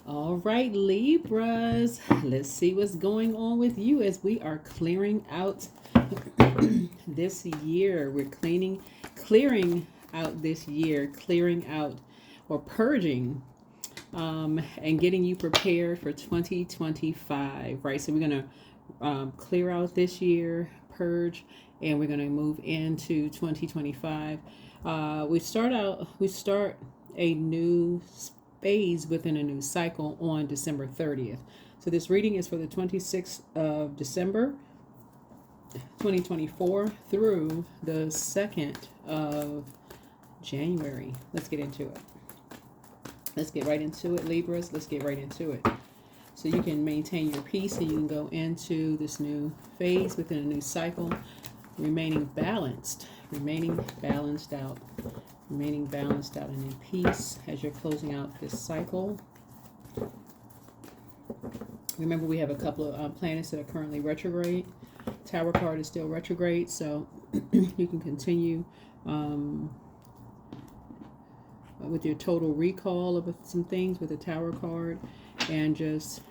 All right, Libras, let's see what's going on with you as we are clearing out this year. We're clearing out this year, clearing out or purging and getting you prepared for 2025, right? So we're going to clear out this year, purge, and we're going to move into 2025. We start a new phase within a new cycle on December 30th. So this reading is for the 26th of December 2024 through the 2nd of January. Let's get into it. Let's get right into it, Libras. Let's get right into it. So you can maintain your peace and you can go into this new phase within a new cycle, remaining balanced out, remaining balanced out and in peace as you're closing out this cycle. Remember, we have a couple of planets that are currently retrograde. Tower card is still retrograde, so you can continue with your total recall of some things with the Tower card, and just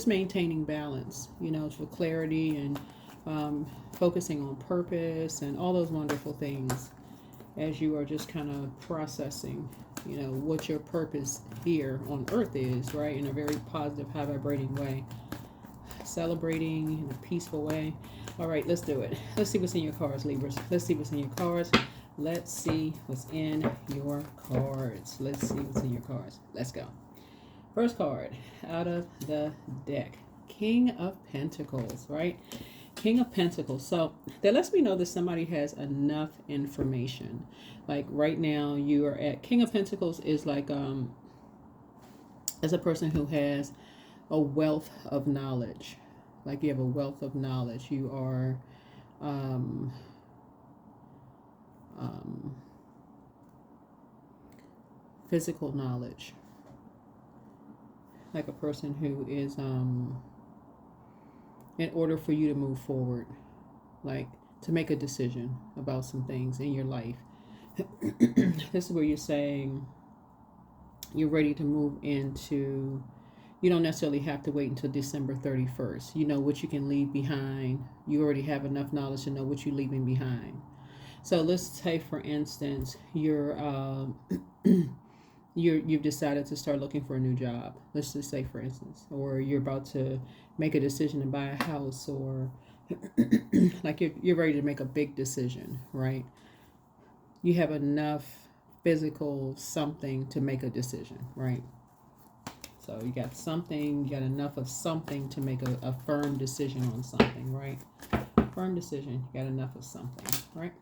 maintaining balance, for clarity and focusing on purpose and all those wonderful things as you are just kind of processing, what your purpose here on earth is, right, in a very positive, high vibrating way, celebrating in a peaceful way. All right, let's do it. Let's see what's in your cards, Libras. Let's see what's in your cards. Let's see what's in your cards. Let's see what's in your cards. Let's go. First card out of the deck, King of Pentacles, right? King of Pentacles. So that lets me know that somebody has enough information. Like right now you are at King of Pentacles is like as a person who has a wealth of knowledge. Like you have a wealth of knowledge. You are physical knowledge. Like a person who is in order for you to move forward, like to make a decision about some things in your life. This is where you're saying you're ready to move into, you don't necessarily have to wait until December 31st. You know what you can leave behind. You already have enough knowledge to know what you're leaving behind. So let's say, for instance, you've decided to start looking for a new job. Let's just say, for instance, or you're about to make a decision to buy a house, or like you're ready to make a big decision, right? You have enough physical something to make a decision, right? So you got something, you got enough of something to make a firm decision on something, right? Firm decision, you got enough of something, right?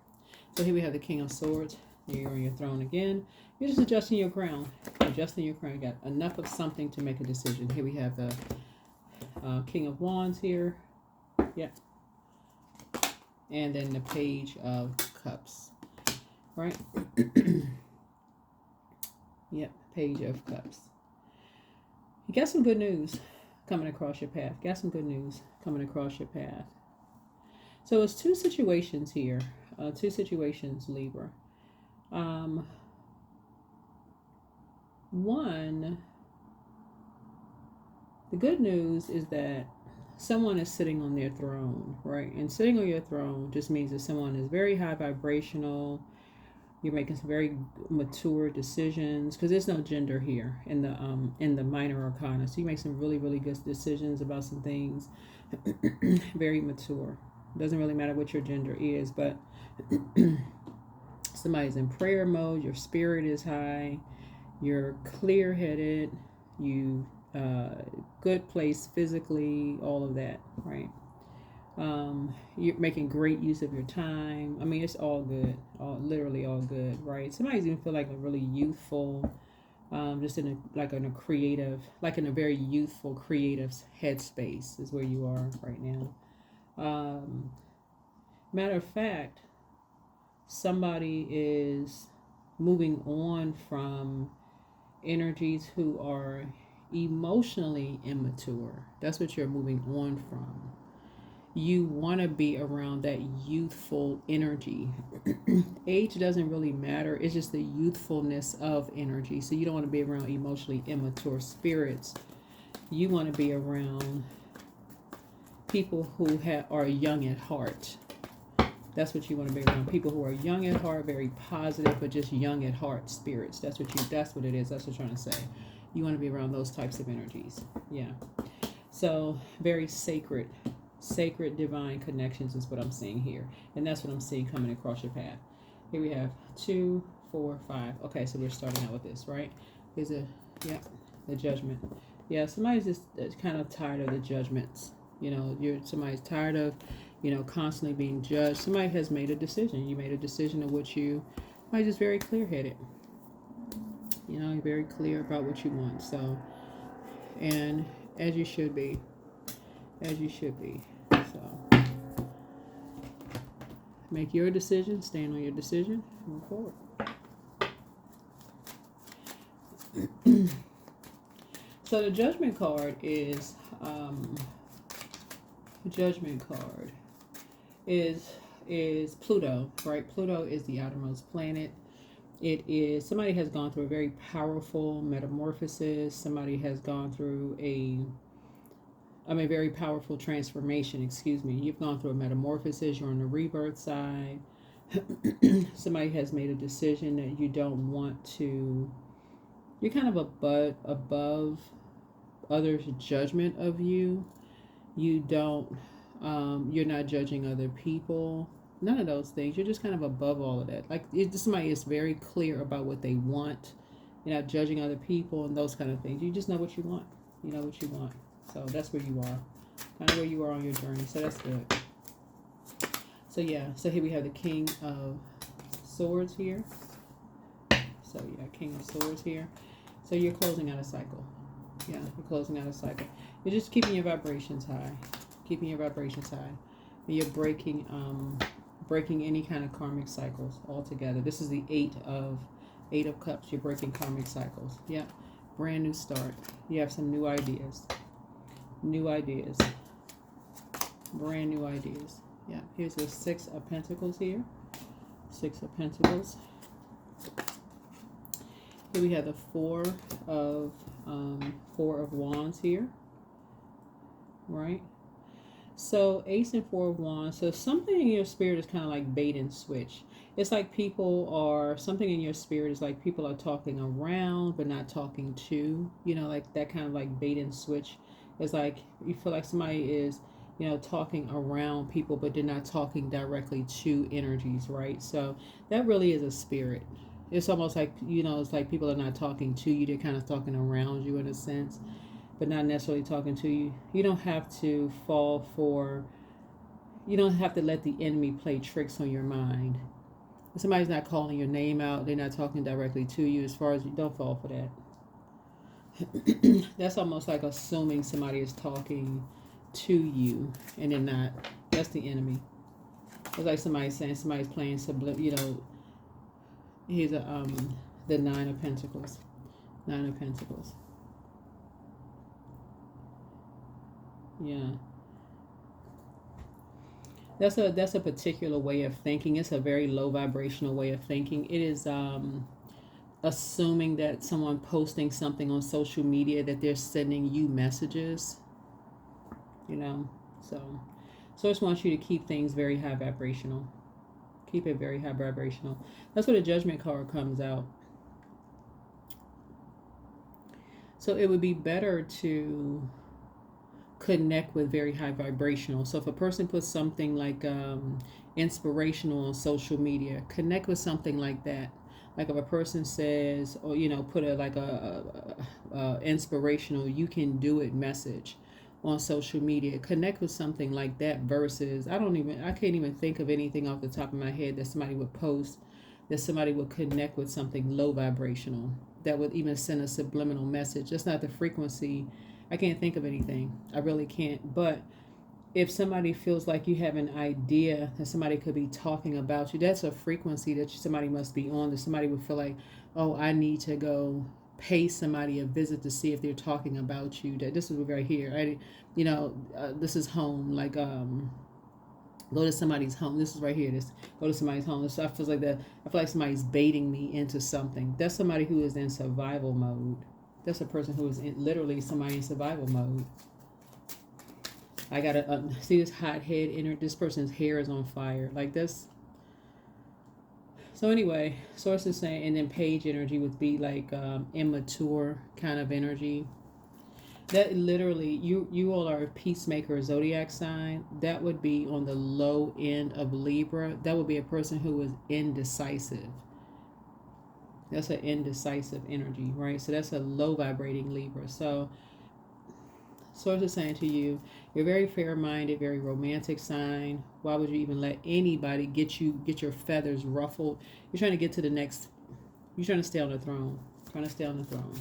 So here we have the King of Swords. You're on your throne again. You're just adjusting your crown. Adjusting your crown. You got enough of something to make a decision. Here we have the King of Wands here. Yep. And then the Page of Cups. Right? Yep. Page of Cups. You got some good news coming across your path. Got some good news coming across your path. So it's two situations here. Two situations, Libra. One, the good news is that someone is sitting on their throne, right? And sitting on your throne just means that someone is very high vibrational. You're making some very mature decisions, because there's no gender here in the minor arcana. So you make some really, really good decisions about some things. Very mature. Doesn't really matter what your gender is, but somebody's in prayer mode. Your spirit is high. You're clear-headed. You good place physically. All of that, right? You're making great use of your time. I mean, it's all good. Literally all good, right? Somebody's even feel like a really youthful, just in a creative, like in a very youthful, creative headspace is where you are right now. Matter of fact, somebody is moving on from energies who are emotionally immature. That's what you're moving on from. you want to be around that youthful energy. Age doesn't really matter. It's just the youthfulness of energy. So you don't want to be around emotionally immature spirits. You want to be around people who are young at heart. That's what you want to be around. People who are young at heart, very positive, but just young at heart spirits. That's what it is. That's what I'm trying to say. You want to be around those types of energies. Yeah. So very sacred divine connections is what I'm seeing here. And that's what I'm seeing coming across your path. Here we have 2, 4, 5. Okay, so we're starting out with this, right? Here's the judgment. Yeah, somebody's just kind of tired of the judgments. You know, somebody's tired of, constantly being judged. Somebody has made a decision. You made a decision of what you, somebody's just very clear-headed. You're very clear about what you want. So, and as you should be. So, make your decision, stand on your decision, move forward. So the judgment card is Pluto, right? Pluto is the outermost planet. It is, somebody has gone through a very powerful metamorphosis. Somebody has gone through a very powerful transformation, excuse me. You've gone through a metamorphosis. You're on the rebirth side. Somebody has made a decision that you don't want to, you're kind of above others' judgment of you. You don't, you're not judging other people. None of those things. You're just kind of above all of that. Like, somebody is very clear about what they want. You're not judging other people and those kind of things. You just know what you want. You know what you want. So that's where you are. Kind of where you are on your journey. So that's good. So yeah. So here we have the King of Swords here. So yeah, King of Swords here. So you're closing out a cycle. Yeah, you're closing out a cycle. You're just keeping your vibrations high. Keeping your vibrations high. And you're breaking any kind of karmic cycles altogether. This is the Eight of Cups. You're breaking karmic cycles. Yeah. Brand new start. You have some new ideas. Brand new ideas. Yeah. Here's the Six of Pentacles here. Six of Pentacles. Here we have the Four of Wands here. Right? So Ace and Four of Wands. So something in your spirit is kind of like bait and switch. It's like something in your spirit is like people are talking around but not talking to. Like that kind of like bait and switch. It's like you feel like somebody is, talking around people but they're not talking directly to energies, right? So that really is a spirit. It's almost like, it's like people are not talking to you. They're kind of talking around you in a sense, but not necessarily talking to you. You don't have to you don't have to let the enemy play tricks on your mind. If somebody's not calling your name out, they're not talking directly to you, as far as you don't fall for that. That's almost like assuming somebody is talking to you and they're not. That's the enemy. It's like somebody saying somebody's playing here's the Nine of Pentacles. Nine of Pentacles. Yeah. That's a particular way of thinking. It's a very low vibrational way of thinking. It is assuming that someone posting something on social media that they're sending you messages. So I just want you to keep things very high vibrational. Keep it very high vibrational. That's where the Judgment card comes out. So it would be better to connect with very high vibrational. So if a person puts something like inspirational on social media, connect with something like that. Like if a person says, or put a inspirational "you can do it" message on social media, connect with something like that versus I can't even think of anything off the top of my head that somebody would post that somebody would connect with something low vibrational that would even send a subliminal message. That's not the frequency. I can't think of anything. I really can't. But if somebody feels like you have an idea that somebody could be talking about you, that's a frequency that somebody must be on, that somebody would feel like, oh, I need to go pay somebody a visit to see if they're talking about you. That this is right here. This is home. Like go to somebody's home. This is right here. This go to somebody's home. This stuff feels like that. I feel like somebody's baiting me into something. That's somebody who is in survival mode. That's a person who is literally somebody in survival mode. I gotta see this hot head in her. This person's hair is on fire. Like this. So anyway, source is saying, and then page energy would be like immature kind of energy. That literally, you all are a peacemaker, zodiac sign. That would be on the low end of Libra. That would be a person who is indecisive. That's an indecisive energy, right? So that's a low vibrating Libra. So source is saying to you, you're very fair-minded, very romantic sign. Why would you even let anybody get your feathers ruffled? You're trying to get to the next. You're trying to stay on the throne. Trying to stay on the throne.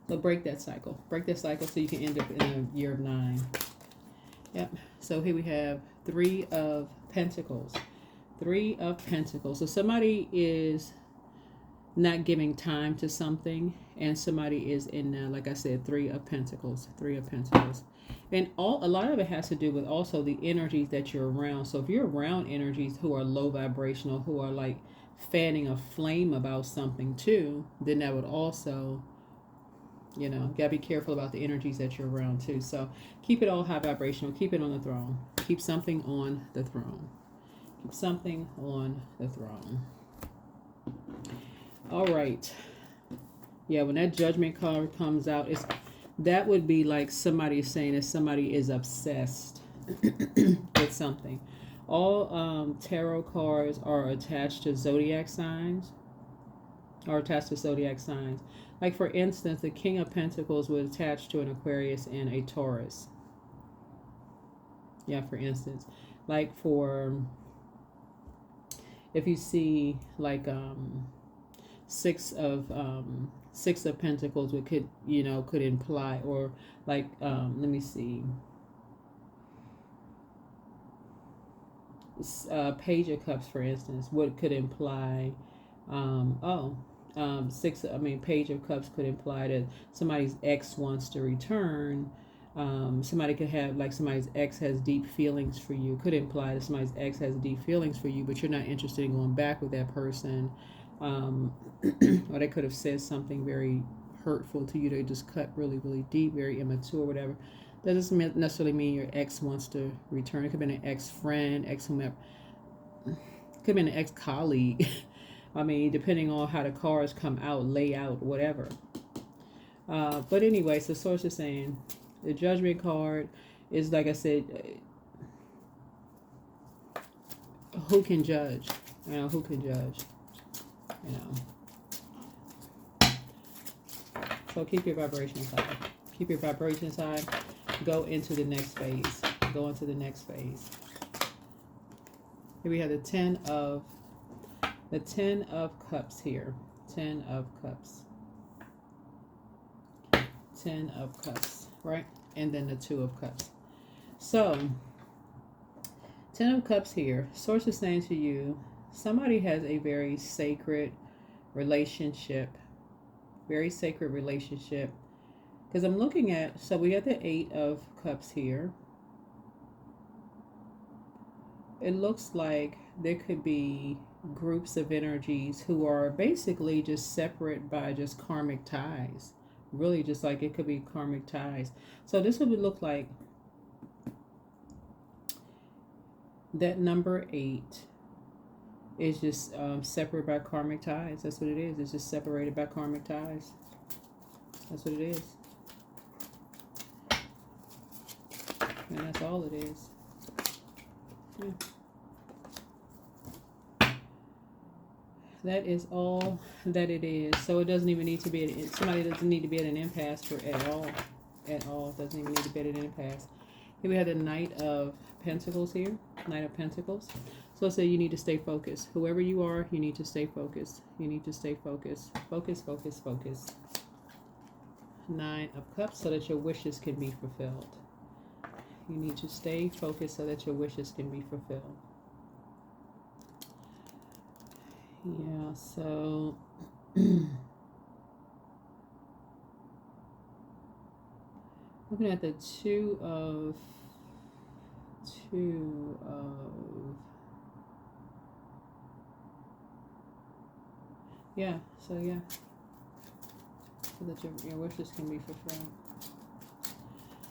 So break that cycle. Break that cycle so you can end up in a year of 9. Yep. So here we have 3 of Pentacles. 3 of Pentacles. So somebody is not giving time to something, and somebody is in, like I said, 3 of Pentacles. 3 of Pentacles. And a lot of it has to do with also the energies that you're around. So if you're around energies who are low vibrational, who are like fanning a flame about something too, then that would also, gotta be careful about the energies that you're around too. So keep it all high vibrational. Keep it on the throne. Keep something on the throne. Keep something on the throne. All right. Yeah, when that judgment card comes out, that would be like somebody saying that somebody is obsessed with something. All tarot cards are attached to zodiac signs. Like, for instance, the King of Pentacles was attached to an Aquarius and a Taurus. Yeah, for instance. Like, if you see, like, Six of Pentacles could imply, or like, let me see. Page of Cups, for instance, what could imply, Page of Cups could imply that somebody's ex wants to return. Somebody could have, like, somebody's ex has deep feelings for you. Could imply that somebody's ex has deep feelings for you, but you're not interested in going back with that person. Or they could have said something very hurtful to you. They just cut really, really deep, very immature, whatever. That doesn't necessarily mean your ex wants to return. It could have been an ex-friend, ex-whomever. It could have been an ex-colleague. I mean, depending on how the cards come out, lay out, whatever. But anyway, so source is saying the judgment card is, like I said, who can judge? Who can judge? So keep your vibrations high. Keep your vibrations high. Go into the next phase. Go into the next phase. Here we have the 10 of Cups here. 10 of Cups. 10 of Cups, right? And then the 2 of Cups. So 10 of Cups here. Source is saying to you, somebody has a very sacred relationship. Very sacred relationship. Because I'm looking at, so we got the 8 of Cups here. It looks like there could be groups of energies who are basically just separate by just karmic ties. Really, just like it could be karmic ties. So this would look like that number 8 is just separated by karmic ties. That's what it is. It's just separated by karmic ties. That's what it is. And that's all it is. Yeah. That is all that it is. So it doesn't even need to be, somebody doesn't need to be at an impasse for at all. At all. Doesn't even need to be at an impasse. Here we have the Knight of Pentacles here. Knight of Pentacles. So let's say you need to stay focused. Whoever you are, you need to stay focused. You need to stay focused. Focus, focus, focus. 9 of Cups so that your wishes can be fulfilled. You need to stay focused so that your wishes can be fulfilled. Yeah, so Looking at the two of yeah, so yeah, so that your wishes can be fulfilled.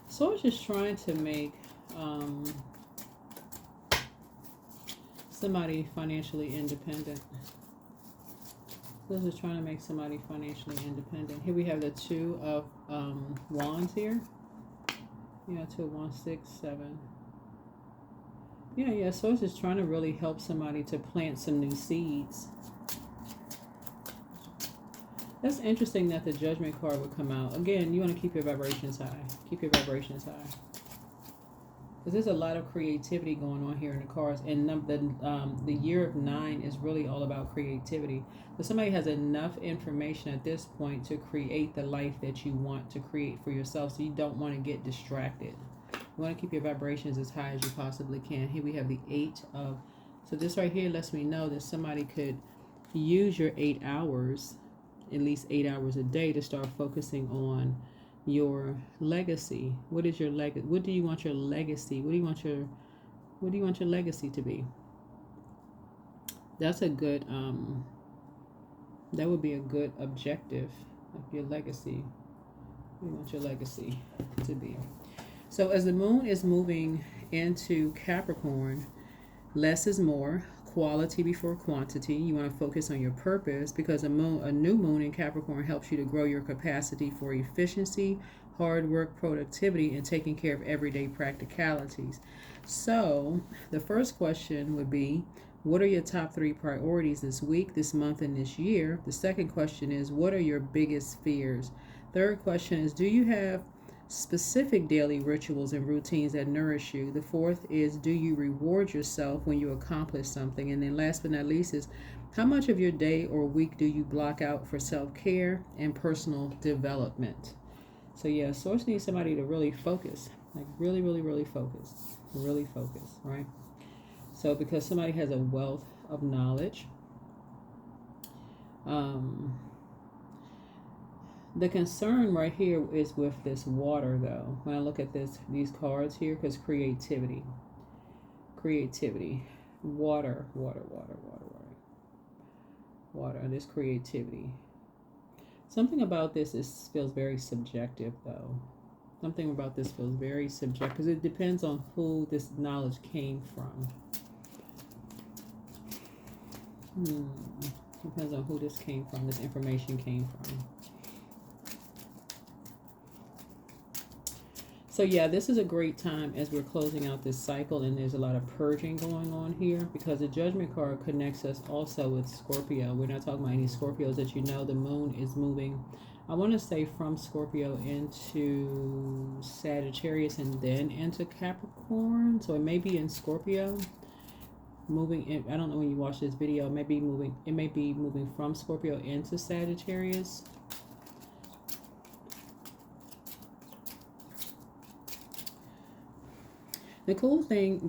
So it's just trying to make somebody financially independent. So this is trying to make somebody financially independent. Here we have the two of wands here. Yeah, 2 of wands, 6, 7. Yeah, so it's just trying to really help somebody to plant some new seeds. That's interesting that the Judgment card would come out. Again, you want to keep your vibrations high. Keep your vibrations high. Because there's a lot of creativity going on here in the cards. And the year of 9 is really all about creativity. So somebody has enough information at this point to create the life that you want to create for yourself. So you don't want to get distracted. You want to keep your vibrations as high as you possibly can. Here we have the 8 of... So this right here lets me know that somebody could use your 8 hours, at least 8 hours a day, to start focusing on your legacy. What is your legacy? What do you want your legacy? What do you want your legacy to be? That's a good that would be a good objective of your legacy. What do you want your legacy to be? So as the moon is moving into Capricorn, less is more, quality before quantity. You want to focus on your purpose, because a new moon in Capricorn helps you to grow your capacity for efficiency, hard work, productivity, and taking care of everyday practicalities. So the first question would be, what are your top 3 priorities this week, this month, and this year? The second question is, what are your biggest fears? Third question is, do you have specific daily rituals and routines that nourish you? The fourth is, do you reward yourself when you accomplish something? And then last but not least is, how much of your day or week do you block out for self-care and personal development? So yeah, Source needs somebody to really focus, like really, really, really focus, right? So because somebody has a wealth of knowledge, the concern right here is with this water, though. When I look at these cards here, because creativity, water, this creativity. Something about this feels very subjective, though. Something about this feels very subjective, because it depends on who this knowledge came from. Depends on who this came from, this information came from. So yeah, this is a great time as we're closing out this cycle, and there's a lot of purging going on here, because the Judgment card connects us also with Scorpio. We're not talking about any Scorpios that you know. The moon is moving, I want to say, from Scorpio into Sagittarius and then into Capricorn. So it may be in Scorpio, moving in, I don't know when you watch this video, it may be moving from Scorpio into Sagittarius. The cool thing,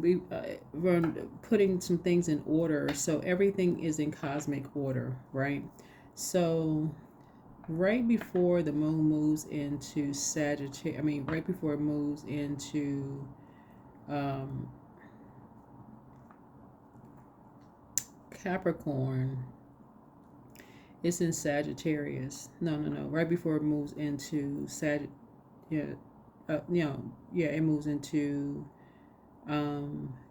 we're putting some things in order, so everything is in cosmic order, right? So right before the moon moves into Sagittarius, right before it moves into Capricorn, it's in Sagittarius. No. Right before it moves into it moves into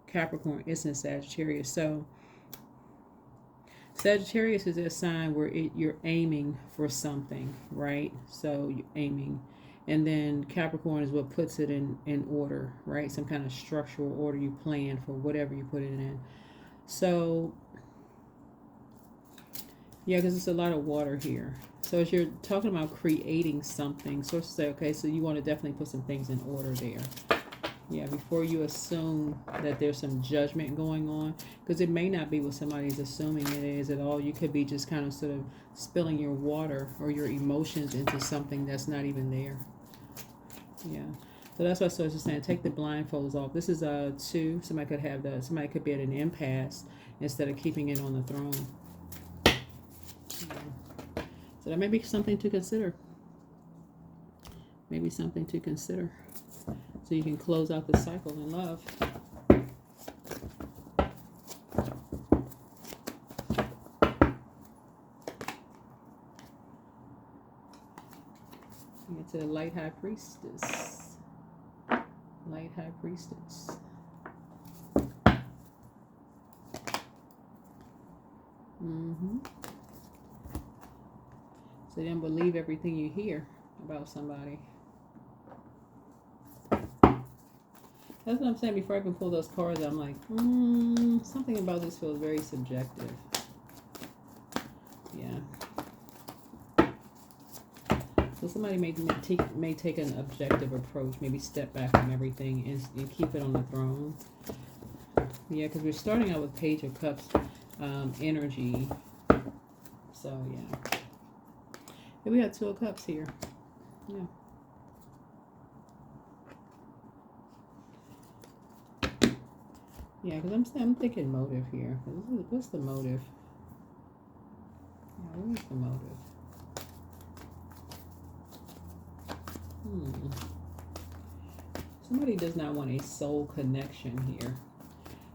Capricorn, it's in Sagittarius. So Sagittarius is a sign where you're aiming for something, right? So you're aiming, and then Capricorn is what puts it in order, right? Some kind of structural order you plan for whatever you put it in. So yeah, because it's a lot of water here. So as you're talking about creating something, so to say, okay, so you want to definitely put some things in order there. Yeah, before you assume that there's some judgment going on, because it may not be what somebody's assuming it is at all. You could be just kind of sort of spilling your water or your emotions into something that's not even there. Yeah. So that's why Source is saying, take the blindfolds off. This is 2. Somebody could be at an impasse instead of keeping it on the throne. Yeah. So that may be something to consider. Maybe something to consider. So you can close out the cycle in love. Get to the Light High Priestess. Light High Priestess. So you don't believe everything you hear about somebody. That's what I'm saying. Before I can pull those cards, I'm like, something about this feels very subjective. Yeah. So somebody may take an objective approach, maybe step back from everything and keep it on the throne. Yeah, because we're starting out with Page of Cups energy. So, yeah. And we got Two of Cups here. Yeah. Yeah, because I'm thinking motive here. What's the motive? Yeah, what is the motive? Somebody does not want a soul connection here.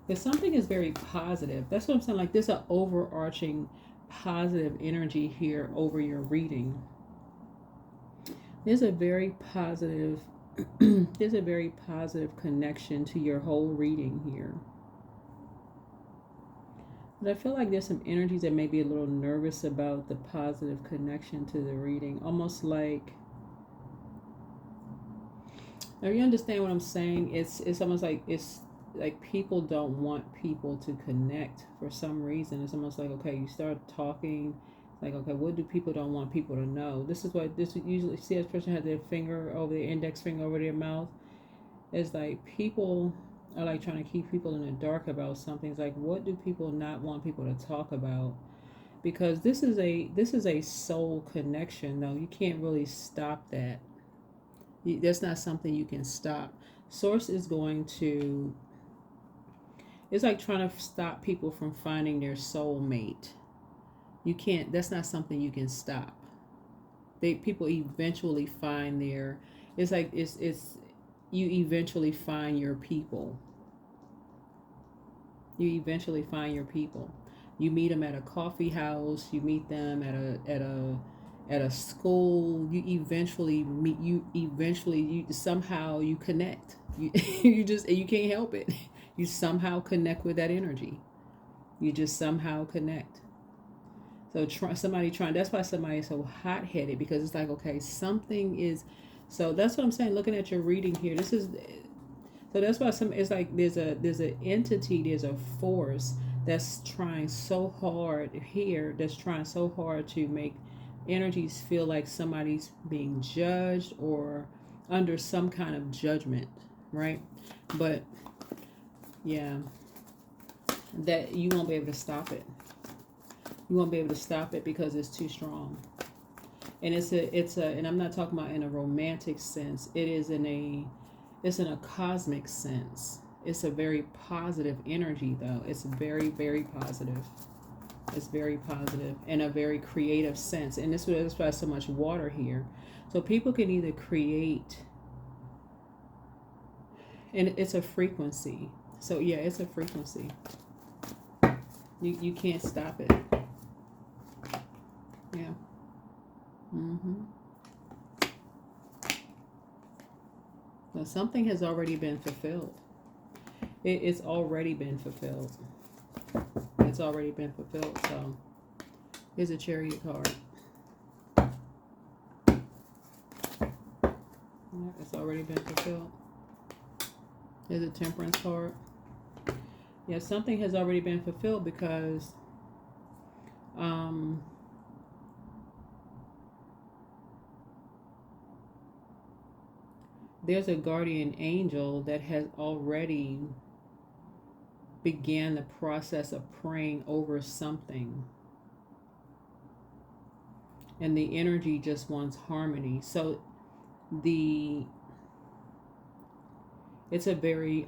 If something is very positive, that's what I'm saying. Like there's an overarching positive energy here over your reading. There's a very positive there's a very positive connection to your whole reading here. But I feel like there's some energies that may be a little nervous about the positive connection to the reading. Almost like, now you understand what I'm saying? It's almost like people don't want people to connect for some reason. It's almost like, okay, you start talking, like, okay, what do people don't want people to know? This usually see this person has their finger over their index finger over their mouth. It's like people are like trying to keep people in the dark about something. It's like, what do people not want people to talk about? Because this is a soul connection, though. You can't really stop that. That's not something you can stop. Source is going to, it's like trying to stop people from finding their soulmate. You can't, that's not something you can stop. People eventually find their, it's like, you eventually find your people. You eventually find your people. You meet them at a coffee house, you meet them at a school, you somehow you connect. You can't help it. You somehow connect with that energy. You just somehow connect. So that's why somebody is so hot-headed, because it's like, okay, something is, so that's what I'm saying, looking at your reading here. So that's why it's like there's an entity, there's a force that's trying so hard here, that's trying so hard to make energies feel like somebody's being judged or under some kind of judgment, right? But yeah, that you won't be able to stop it. You won't be able to stop it because it's too strong. And and I'm not talking about in a romantic sense. It's in a cosmic sense. It's a very positive energy, though. It's very, very positive. It's very positive in a very creative sense. And that's why so much water here. So people can either create, and it's a frequency. So yeah, it's a frequency. You can't stop it. Yeah. So something has already been fulfilled. It's already been fulfilled. It's already been fulfilled. So here's a Chariot card. Yeah, it's already been fulfilled. Here's a Temperance card. Yeah, something has already been fulfilled because there's a guardian angel that has already began the process of praying over something. And the energy just wants harmony. So it's a very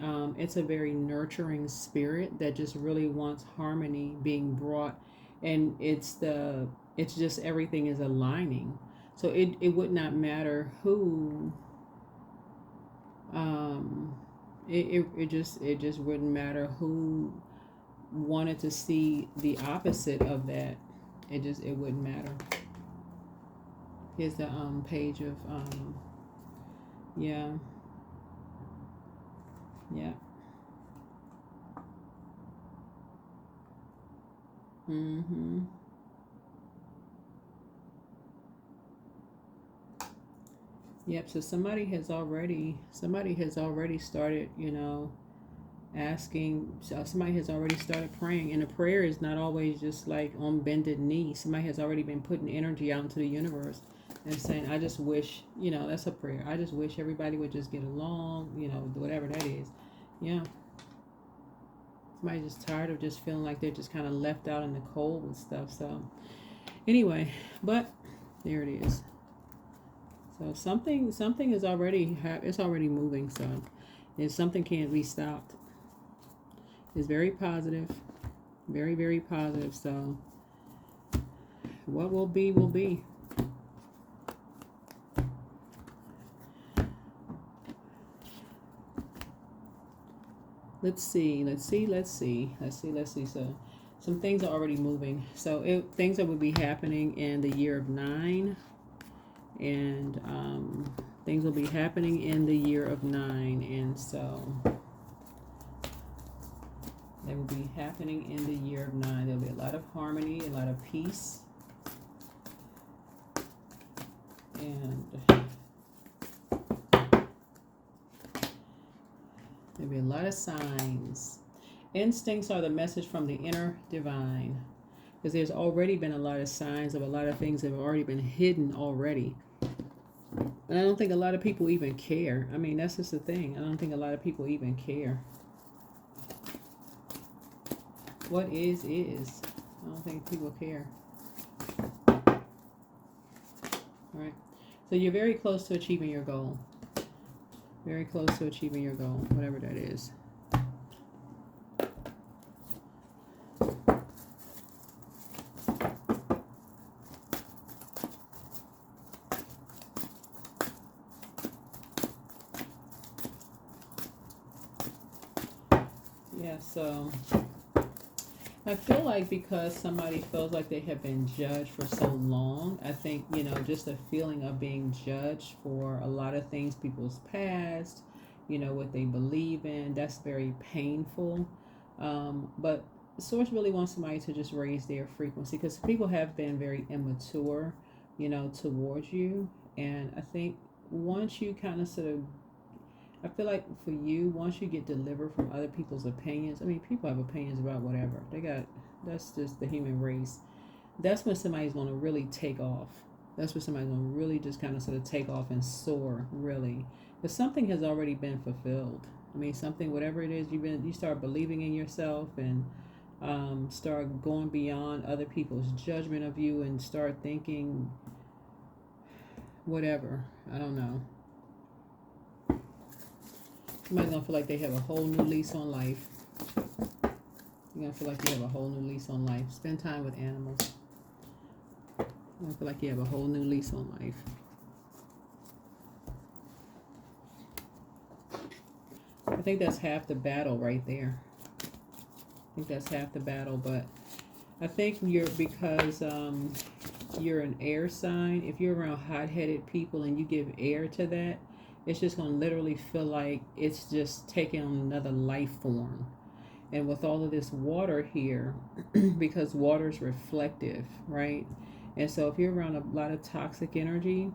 nurturing spirit that just really wants harmony being brought. And it's the It's just everything is aligning. So it would not matter who, um, it just wouldn't matter who wanted to see the opposite of that. It wouldn't matter. Here's the page of yeah, yeah. Mm-hmm. Yep, so somebody has already started, asking. So somebody has already started praying, and a prayer is not always just like on bended knee. Somebody has already been putting energy out into the universe and saying, I just wish, that's a prayer. I just wish everybody would just get along, whatever that is. Yeah. Somebody just tired of just feeling like they're just kind of left out in the cold with stuff. So anyway, but there it is. So something is already it's already moving. So if something can't be stopped. It's very positive, very, very positive. So what will be will be. Let's see. So some things are already moving. So things that would be happening in the year of 9, and things will be happening in the year of 9, and so they will be happening in the year of 9. There'll be a lot of harmony, a lot of peace, and there'll be a lot of signs. Instincts are the message from the inner divine, because there's already been a lot of signs of a lot of things that have already been hidden already. And I don't think a lot of people even care. I mean, that's just the thing. I don't think a lot of people even care. What is. I don't think people care. All right. So you're very close to achieving your goal. Very close to achieving your goal, whatever that is. Yeah, so I feel like because somebody feels like they have been judged for so long, I think, just a feeling of being judged for a lot of things, people's past, what they believe in, that's very painful. But Source really wants somebody to just raise their frequency, because people have been very immature, towards you. And I think once you kind of sort of, I feel like for you, once you get delivered from other people's opinions, I mean, people have opinions about whatever. That's just the human race. That's when somebody's going to really take off. That's when somebody's going to really just kind of sort of take off and soar, really. Because something has already been fulfilled. I mean, something, whatever it is, you start believing in yourself, and start going beyond other people's judgment of you, and start thinking whatever. I don't know. Somebody's going to feel like they have a whole new lease on life. You're going to feel like you have a whole new lease on life. Spend time with animals. You're going to feel like you have a whole new lease on life. I think that's half the battle right there. I think that's half the battle, but I think because you're an air sign, if you're around hot-headed people and you give air to that, it's just going to literally feel like it's just taking on another life form. And with all of this water here, because water is reflective, right? And so if you're around a lot of toxic energy,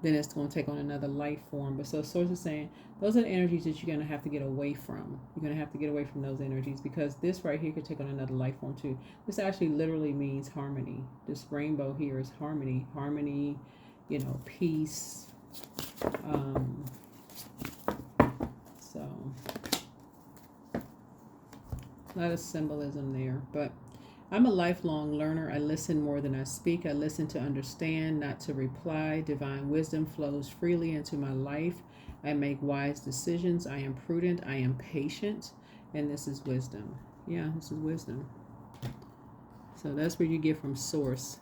then it's going to take on another life form. But so Source is saying, those are the energies that you're going to have to get away from. You're going to have to get away from those energies, because this right here could take on another life form too. This actually literally means harmony. This rainbow here is harmony. Harmony, peace. So a lot of symbolism there, but I'm a lifelong learner. I listen more than I speak. I listen to understand, not to reply. Divine wisdom flows freely into my life. I make wise decisions. I am prudent. I am patient. And this is wisdom. Yeah, this is wisdom. So that's where you get from Source.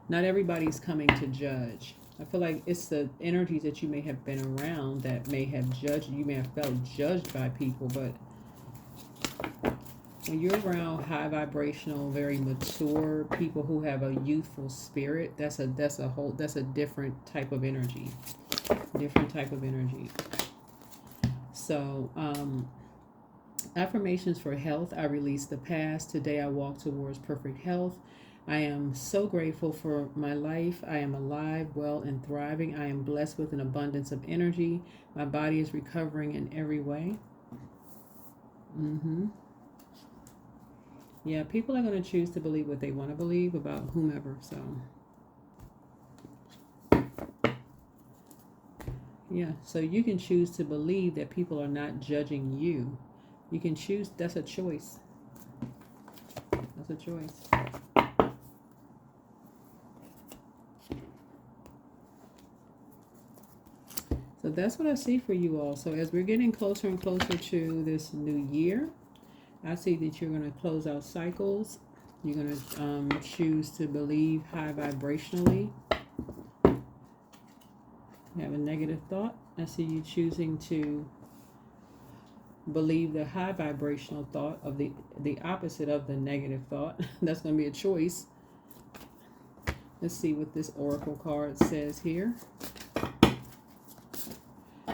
Not everybody's coming to judge. I feel like it's the energies that you may have been around that may have judged. You may have felt judged by people, but when you're around high vibrational, very mature people who have a youthful spirit, that's a different type of energy. Different type of energy. So, affirmations for health. I release the past. Today I walk towards perfect health. I am so grateful for my life. I am alive, well, and thriving. I am blessed with an abundance of energy. My body is recovering in every way. Yeah, people are going to choose to believe what they want to believe about whomever. So, yeah, so you can choose to believe that people are not judging you. You can choose. That's a choice. That's a choice. So that's what I see for you all. So as we're getting closer and closer to this new year, I see that you're going to close out cycles. You're going to choose to believe high vibrationally. You have a negative thought. I see you choosing to believe the high vibrational thought of the opposite of the negative thought. That's going to be a choice. Let's see what this oracle card says here.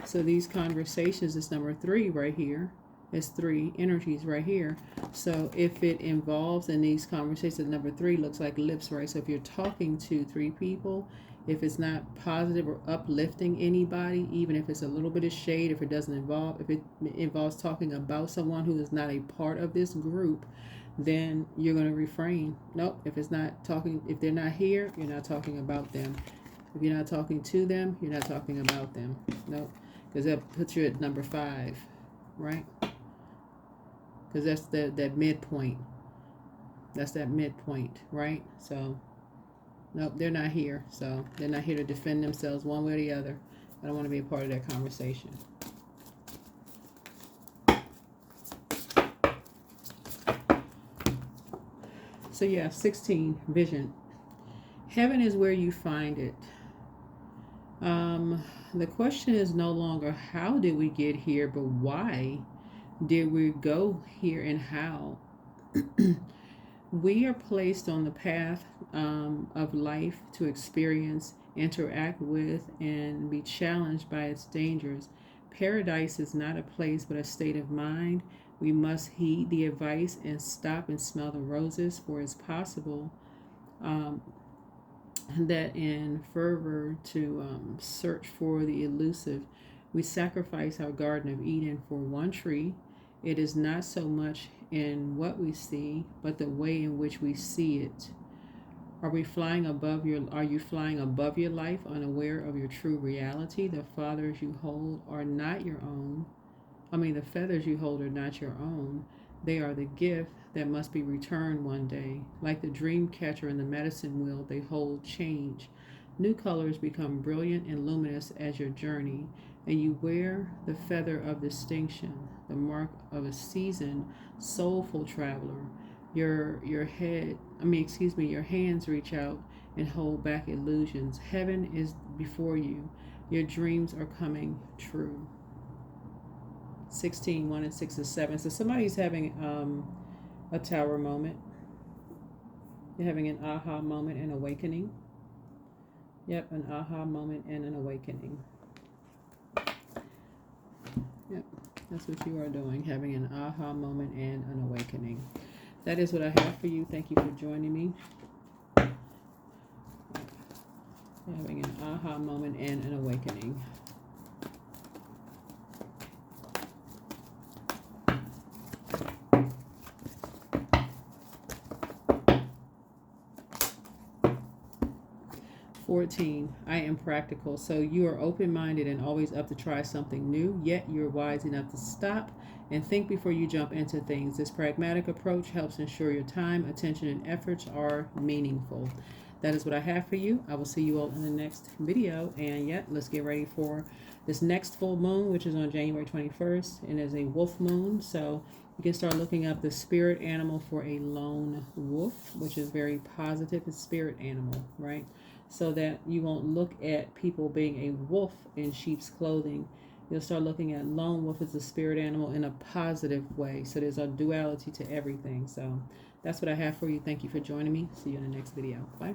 So these conversations, this number 3 right here, is 3 energies right here. So if it involves in these conversations, number 3 looks like lips, right? So if you're talking to 3 people, if it's not positive or uplifting anybody, even if it's a little bit of shade, if it involves talking about someone who is not a part of this group, then you're going to refrain. Nope, if they're not here, you're not talking about them. If you're not talking to them, you're not talking about them. Nope, because that puts you at number 5, right? Because that's that midpoint. That's that midpoint, right? So, nope, they're not here. So, they're not here to defend themselves one way or the other. I don't want to be a part of that conversation. So, yeah, 16, vision. Heaven is where you find it. The question is no longer how did we get here, but why did we go here and how? We are placed on the path of life to experience, interact with, and be challenged by its dangers. Paradise is not a place, but a state of mind. We must heed the advice and stop and smell the roses, for it's possible that in fervor to search for the elusive, we sacrifice our Garden of Eden for one tree. It is not so much in what we see, but the way in which we see it. Are you flying above your life, unaware of your true reality? The feathers you hold are not your own. The feathers you hold are not your own. They are the gift that must be returned one day. Like the dream catcher and the medicine wheel, they hold change. New colors become brilliant and luminous as your journey, and you wear the feather of distinction, the mark of a seasoned, soulful traveler. Your hands reach out and hold back illusions. Heaven is before you. Your dreams are coming true. 16, 1 and 6 and 7. So somebody's having a tower moment. You're having an aha moment and awakening. Yep, an aha moment and an awakening. Yep, that's what you are doing, having an aha moment and an awakening. That is what I have for you. Thank you for joining me. You're having an aha moment and an awakening. I am practical. So you are open-minded and always up to try something new, yet you're wise enough to stop and think before you jump into things. This pragmatic approach helps ensure your time, attention, and efforts are meaningful. That is what I have for you. I will see you all in the next video. And yet, let's get ready for this next full moon, which is on January 21st, and is a wolf moon. So You can start looking up the spirit animal for a lone wolf, which is very positive. It's spirit animal, right? So that you won't look at people being a wolf in sheep's clothing. You'll start looking at lone wolf as a spirit animal in a positive way. So there's a duality to everything. So that's what I have for you. Thank you for joining me. See you in the next video. Bye.